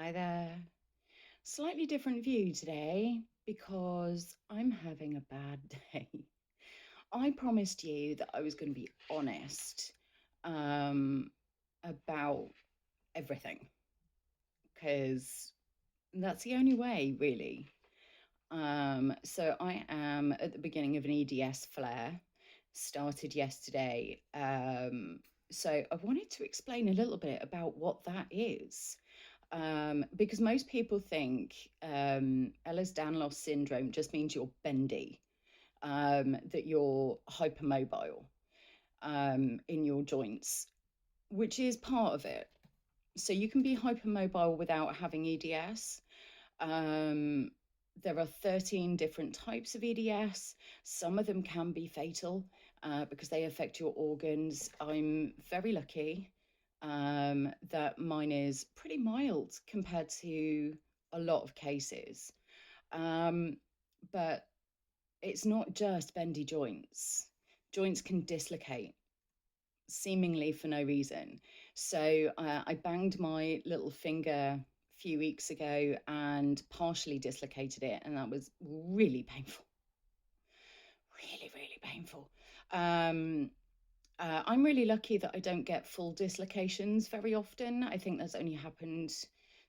Hi there. Slightly different view today because I'm having a bad day. I promised you that I was going to be honest about everything because that's the only way, really. So I am at the beginning of an EDS flare, started yesterday. So I wanted to explain a little bit about what that is. Because most people think Ehlers Danlos Syndrome just means you're bendy, that you're hypermobile in your joints, which is part of it. So you can be hypermobile without having EDS. Um, there are 13 different types of EDS. Some of them can be fatal because they affect your organs. I'm very lucky that mine is pretty mild compared to a lot of cases. But it's not just bendy joints. Joints can dislocate seemingly for no reason. So I banged my little finger a few weeks ago and partially dislocated it, and that was really painful. Really, really painful. I'm really lucky that I don't get full dislocations very often. I think that's only happened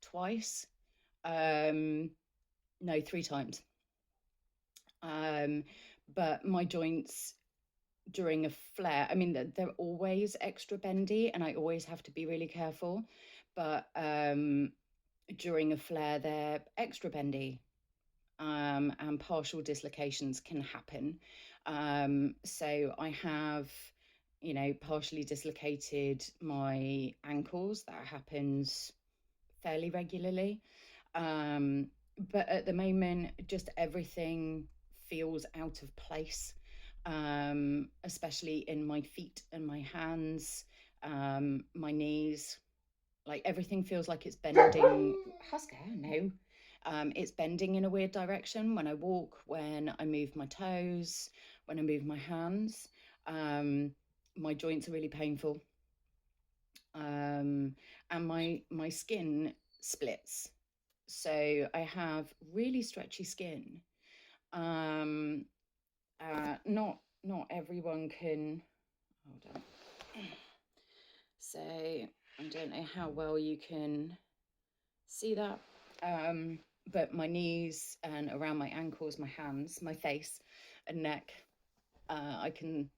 twice. No, 3 times. But my joints during a flare, I mean, they're always extra bendy and I always have to be really careful. But during a flare, they're extra bendy. And partial dislocations can happen. So I have, partially dislocated my ankles. That happens fairly regularly. But at the moment, just everything feels out of place, especially in my feet and my hands, my knees. Like everything feels like it's bending. Husker, no. It's bending in a weird direction when I walk, when I move my toes, when I move my hands. My joints are really painful. And my skin splits. So I have really stretchy skin. Not everyone can. Hold on. So I don't know how well you can see that. But my knees and around my ankles, my hands, my face and neck, I can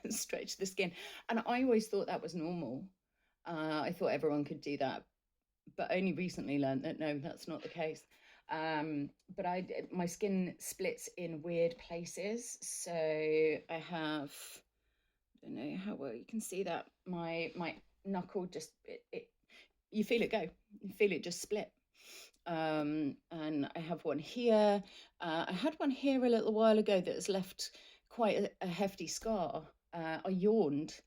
stretch the skin. And I always thought that was normal. I thought everyone could do that, but only recently learned that no, that's not the case. But my skin splits in weird places. So I have, I don't know how well you can see that. My knuckle just you feel it go. You feel it just split. And I have one here. I had one here a little while ago that has left quite a hefty scar. I yawned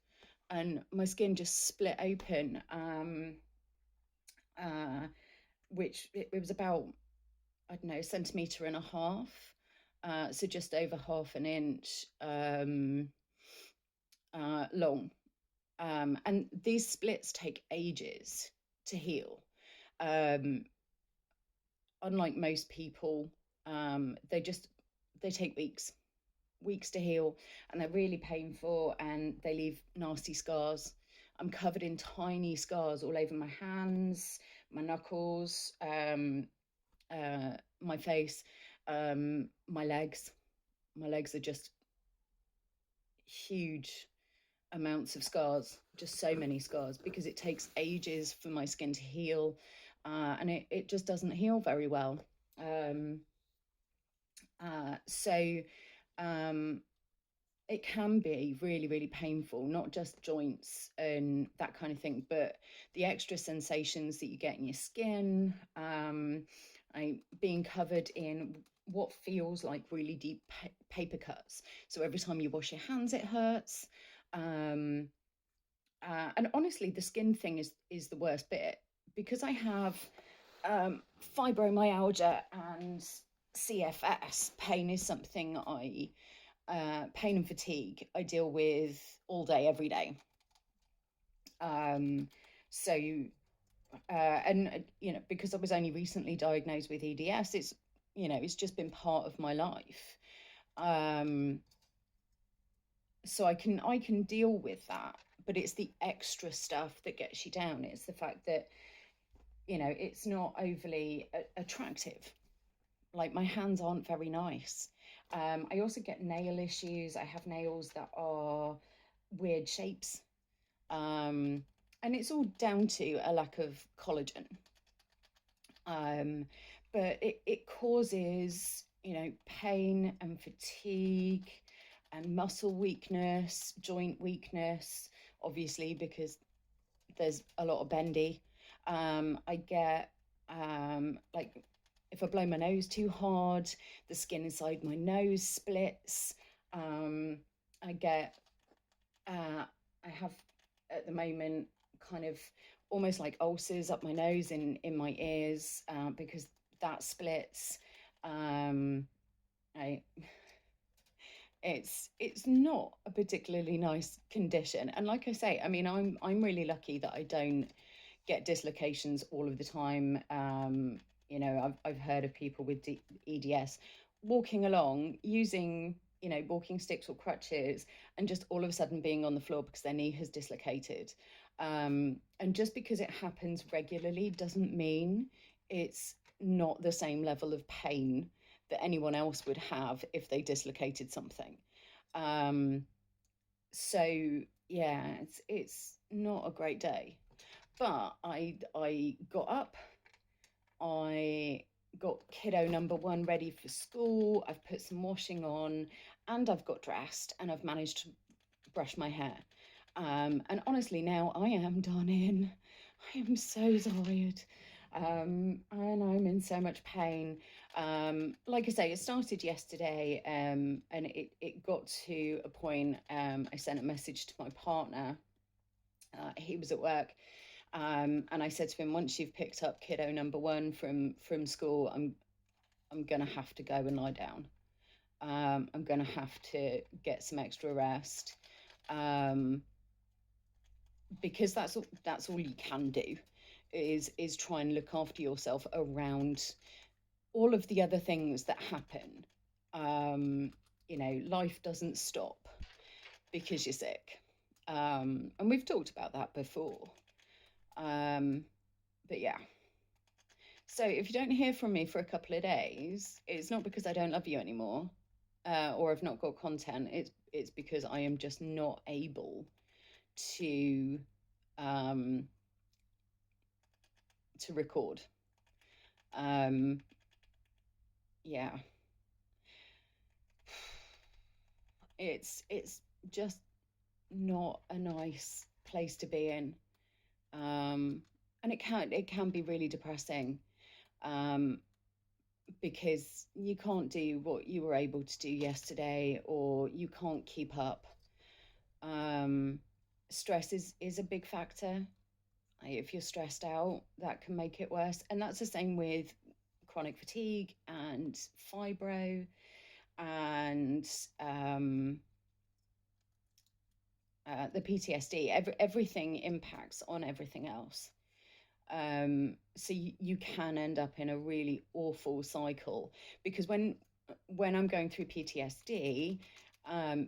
and my skin just split open, which it was about, I don't know, a centimetre and a half. So just over half an inch long. And these splits take ages to heal. Unlike most people, they take weeks to heal, and they're really painful and they leave nasty scars. I'm covered in tiny scars all over my hands, my knuckles, my face, my legs. My legs are just huge amounts of scars, just so many scars, because it takes ages for my skin to heal, and it just doesn't heal very well. So it can be really, really painful, not just joints and that kind of thing, but the extra sensations that you get in your skin, being covered in what feels like really deep paper cuts. So every time you wash your hands, it hurts. And honestly, the skin thing is the worst bit, because I have fibromyalgia and CFS. Pain is something pain and fatigue I deal with all day, every day. So And because I was only recently diagnosed with EDS, it's just been part of my life. So I can deal with that, but it's the extra stuff that gets you down. It's the fact that it's not overly attractive. Like, my hands aren't very nice. I also get nail issues. I have nails that are weird shapes, and it's all down to a lack of collagen. But it causes pain and fatigue and muscle weakness, joint weakness, obviously, because there's a lot of bendy. I get like, if I blow my nose too hard, the skin inside my nose splits. I get I have at the moment kind of almost like ulcers up my nose in my ears, because that splits. It's not a particularly nice condition, and like I say, I mean, I'm really lucky that I don't get dislocations all of the time. I've heard of people with EDS walking along using walking sticks or crutches, and just all of a sudden being on the floor because their knee has dislocated. And just because it happens regularly doesn't mean it's not the same level of pain that anyone else would have if they dislocated something. So yeah, it's not a great day. But I got up, I got kiddo number one ready for school, I've put some washing on, and I've got dressed, and I've managed to brush my hair. And honestly, now I am done in. I am so tired. And I'm in so much pain. Like I say, it started yesterday, and it got to a point. I sent a message to my partner. He was at work, and I said to him, once you've picked up kiddo number one from school, I'm gonna have to go and lie down. I'm gonna have to get some extra rest, because that's all you can do, is try and look after yourself around all of the other things that happen. Life doesn't stop because you're sick, and we've talked about that before. But yeah, so if you don't hear from me for a couple of days, it's not because I don't love you anymore, or I've not got content. It's because I am just not able to record. Yeah, it's just not a nice place to be in, and it can be really depressing, because you can't do what you were able to do yesterday, or you can't keep up. Stress is a big factor. If you're stressed out, that can make it worse, and that's the same with chronic fatigue and fibro, and the PTSD. Everything impacts on everything else. So you can end up in a really awful cycle, because when I'm going through PTSD,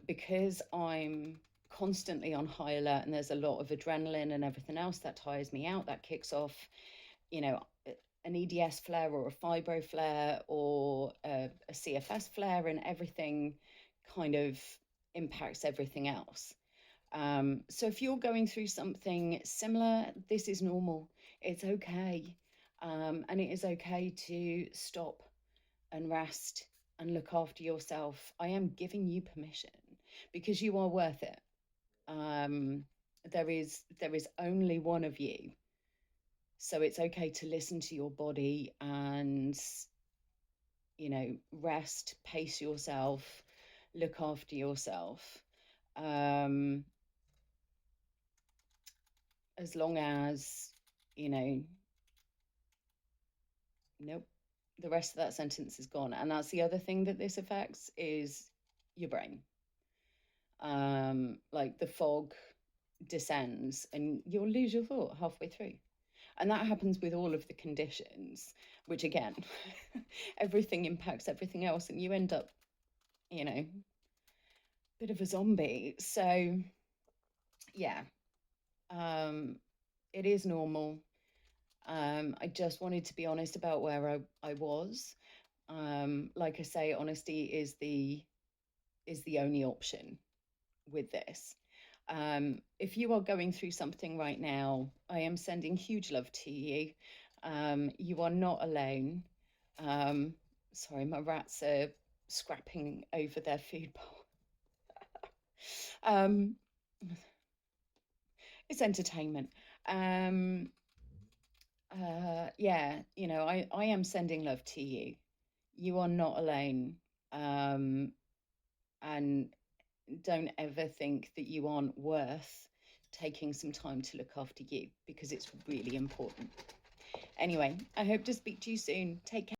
because I'm constantly on high alert, and there's a lot of adrenaline and everything else that tires me out, that kicks off an EDS flare, or a fibro flare, or a CFS flare, and everything kind of impacts everything else. So if you're going through something similar, this is normal. It's okay. And it is okay to stop and rest and look after yourself. I am giving you permission, because you are worth it. There is only one of you. So it's okay to listen to your body and, rest, pace yourself, look after yourself. As long as, nope, the rest of that sentence is gone. And that's the other thing that this affects, is your brain. Like, the fog descends and you'll lose your thought halfway through. And that happens with all of the conditions, which again, everything impacts everything else, and you end up, you know, bit of a zombie. So yeah, it is normal. I just wanted to be honest about where I was. Like I say, honesty is the only option with this. If you are going through something right now, I am sending huge love to you. You are not alone. Sorry, my rats are scrapping over their food bowl. It's entertainment. Yeah, you know, I am sending love to you. You are not alone. And don't ever think that you aren't worth taking some time to look after you, because it's really important. Anyway, I hope to speak to you soon. Take care.